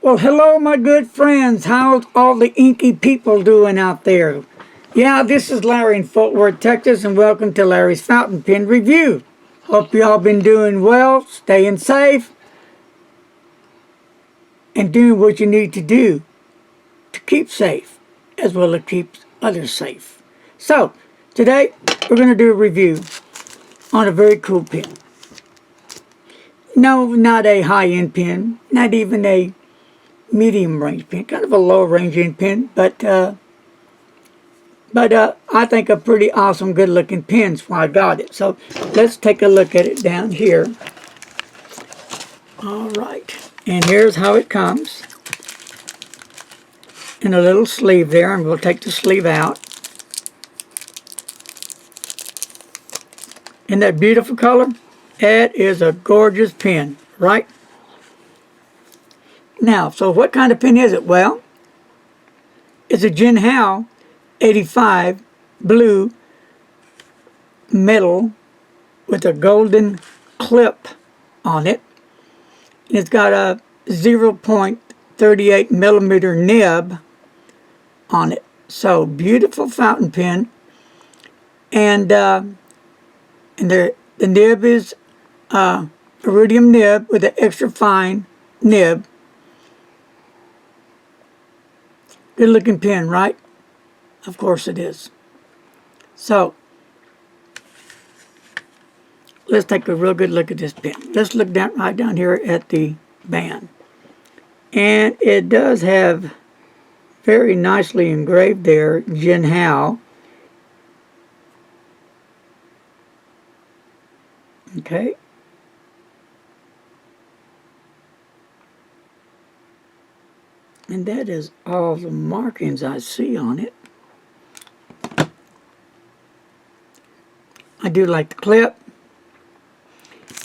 Well, hello, my good friends. How's all the inky people doing out there? Yeah, this is Larry in Fort Worth, Texas, and welcome to Larry's Fountain Pen Review. Hope you all been doing well, staying safe, and doing what you need to do to keep safe, as well as keep others safe. So, today, we're going to do a review on a very cool pen. No, not a high-end pen, not even a medium range pen, kind of a low ranging pen, but I think a pretty awesome, good looking pen, so I got it. So let's take a look at it down here. All right, and here's how it comes in a little sleeve there, and we'll take the sleeve out. Isn't that beautiful color? It is a gorgeous pen, right? Now, so what kind of pen is it? Well, it's a Jinhao 85 blue metal with a golden clip on it. It's got a 0.38 millimeter nib on it. So beautiful fountain pen, and the nib is iridium nib with an extra fine nib. Good looking pen, right? Of course it is. So let's take a real good look at this pen. Let's look down right down here at the band. And it does have very nicely engraved there, Jinhao. Okay. And that is all the markings I see on it. I do like the clip.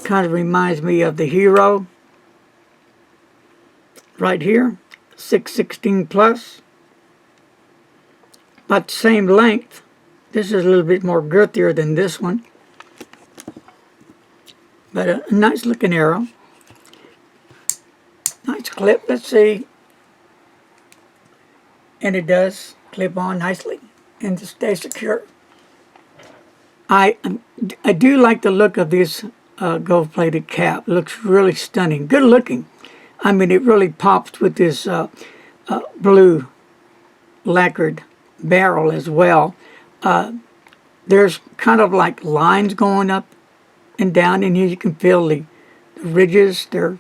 Kind of reminds me of the Hero right here, 616 plus. About the same length. This is a little bit more girthier than this one, but a nice looking arrow. Nice clip. Let's see. And it does clip on nicely and to stay secure. I do like the look of this gold-plated cap. It looks really stunning. Good looking. I mean, it really pops with this blue lacquered barrel as well. There's kind of like lines going up and down in here. You can feel the ridges. They're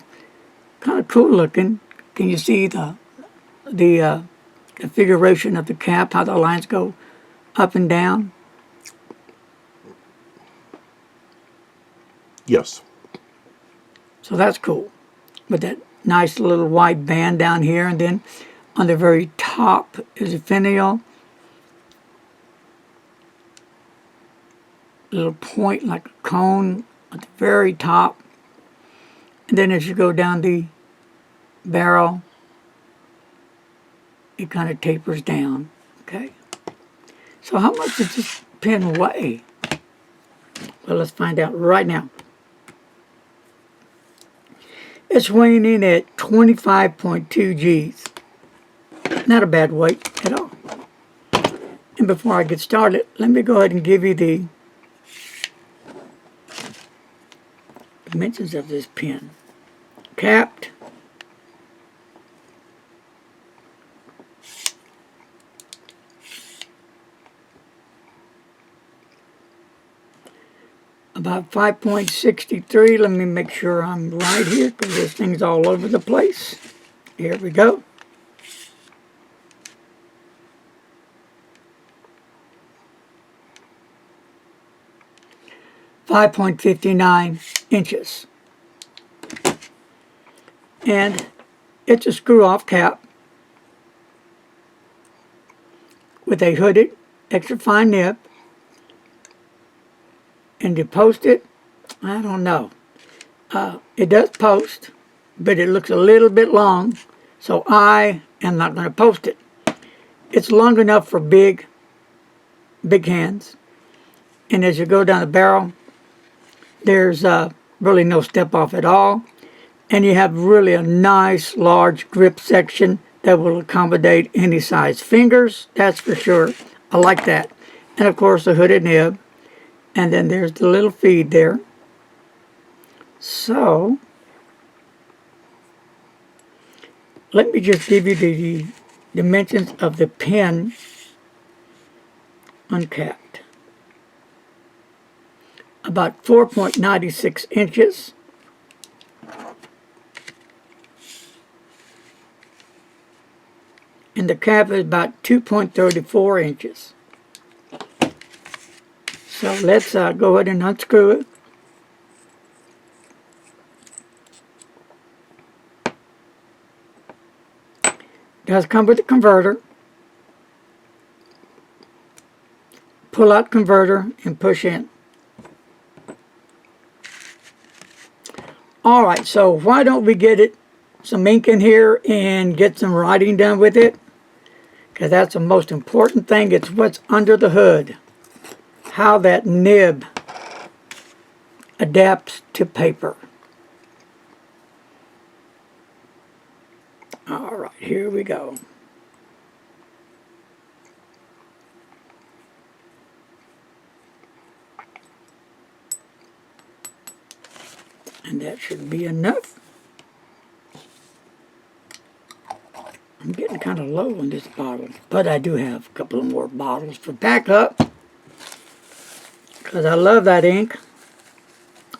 kind of cool looking. Can you see the configuration of the cap, how the lines go up and down? Yes. So that's cool. With that nice little white band down here, and then on the very top is a finial. Little point like a cone at the very top. And then as you go down the barrel, it kind of tapers down. Okay. So how much does this pen weigh? Well, let's find out right now. It's weighing in at 25.2 G's. Not a bad weight at all. And before I get started, let me go ahead and give you the dimensions of this pen. Capped. About 5.63. Let me make sure I'm right here because this thing's all over the place. Here we go. .59 inches. And it's a screw-off cap with a hooded extra fine nib. And to post it, I don't know. It does post, but it looks a little bit long, so I am not going to post it. It's long enough for big hands. And as you go down the barrel, there's really no step off at all. And you have really a nice large grip section that will accommodate any size fingers, that's for sure. I like that. And of course the hooded nib. And then there's the little feed there. So let me just give you the dimensions of the pen uncapped. About 4.96 inches. And the cap is about 2.34 inches. So let's go ahead and unscrew it. It does come with a converter. Pull out converter and push in. Alright, so why don't we get it some ink in here and get some writing done with it? Because that's the most important thing. It's what's under the hood. How that nib adapts to paper. Alright, here we go. And that should be enough. I'm getting kind of low on this bottle, but I do have a couple of more bottles for backup because I love that ink.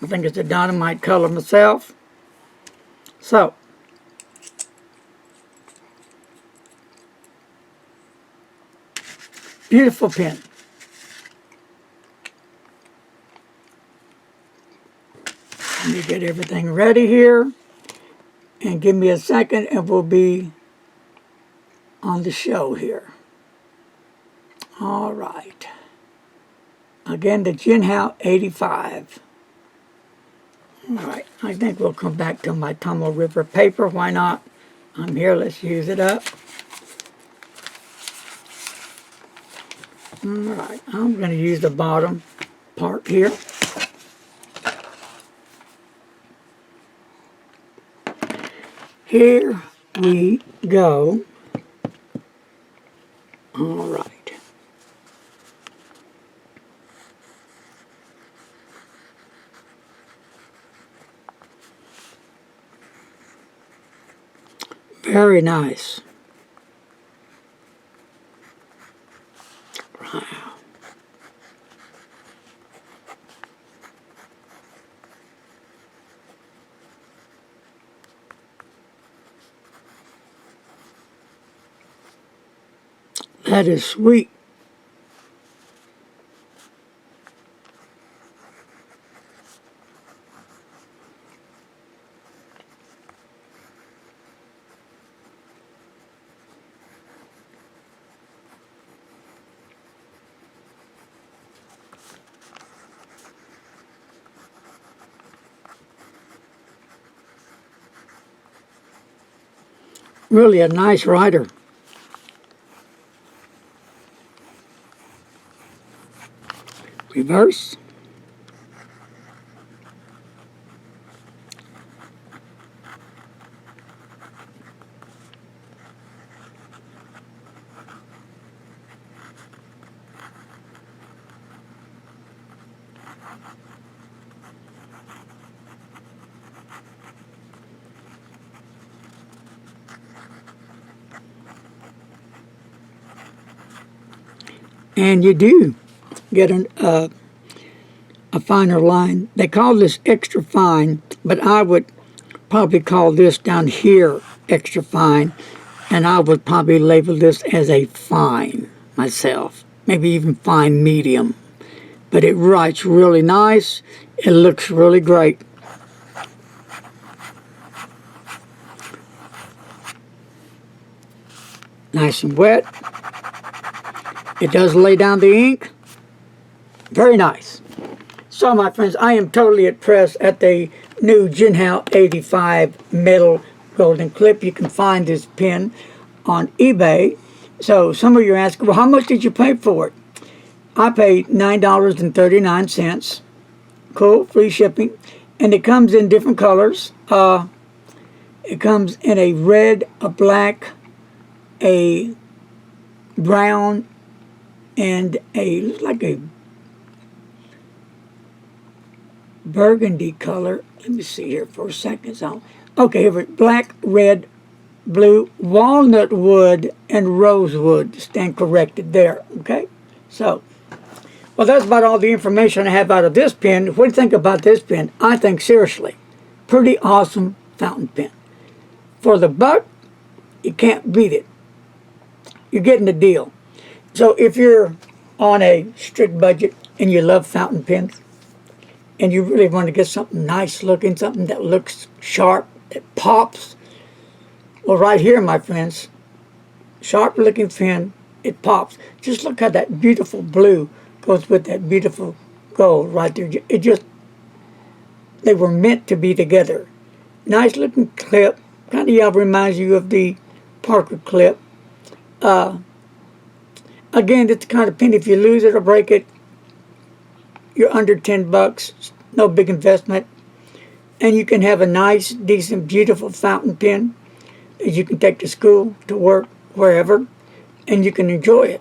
I think it's a dynamite color myself. So, beautiful pen. Let me get everything ready here, and give me a second and we'll be on the show here. All right. Again, the Jinhao 85. All right, I think we'll come back to my Tomo River paper. Why not? I'm here, let's use it up. All right, I'm going to use the bottom part here. Here we go. All right. Very nice. Wow. That is sweet. Really a nice writer. Reverse. And you do get a finer line. They call this extra fine, but I would probably call this down here extra fine, and I would probably label this as a fine myself, maybe even fine medium. But it writes really nice. It looks really great. Nice and wet. It does lay down the ink. Very nice. So my friends, I am totally impressed at the new Jinhao 85 metal golden clip. You can find this pen on eBay. So some of you are asking, well, how much did you pay for it? I paid $9.39. Cool, free shipping. And it comes in different colors. It comes in a red, a black, a brown, and a, looks like a burgundy color. Let me see here for a second. So, okay, here we black, red, blue, walnut wood, and rosewood. Stand corrected there, okay? So, well, that's about all the information I have out of this pen. What do you think about this pen? I think, seriously, pretty awesome fountain pen. For the buck, you can't beat it. You're getting the deal. So if you're on a strict budget and you love fountain pens, and you really want to get something nice looking, something that looks sharp, that pops, well, right here, my friends, sharp looking pen, it pops. Just look how that beautiful blue goes with that beautiful gold right there. It just, they were meant to be together. Nice looking clip. Kind of reminds you of the Parker clip. Again, it's the kind of pen, if you lose it or break it, you're under 10 bucks. No big investment. And you can have a nice, decent, beautiful fountain pen that you can take to school, to work, wherever, and you can enjoy it.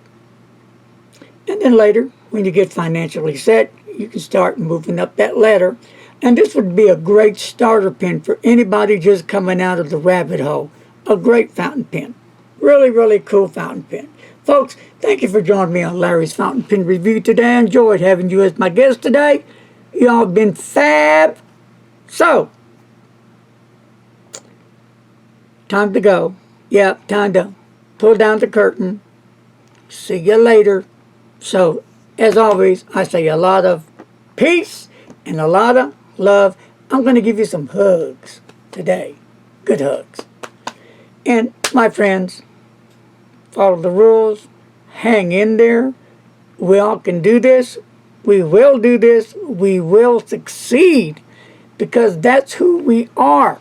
And then later, when you get financially set, you can start moving up that ladder. And this would be a great starter pen for anybody just coming out of the rabbit hole. A great fountain pen. Really, really cool fountain pen. Folks, thank you for joining me on Larry's Fountain Pen Review today. I enjoyed having you as my guest today. Y'all have been fab. So, time to go. Yep, time to pull down the curtain. See you later. So, as always, I say a lot of peace and a lot of love. I'm going to give you some hugs today. Good hugs. And, my friends, follow the rules. Hang in there. We all can do this. We will do this. We will succeed because that's who we are.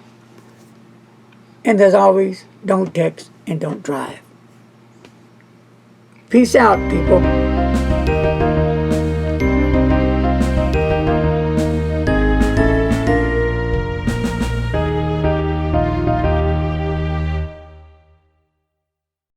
And as always, don't text and don't drive. Peace out, people.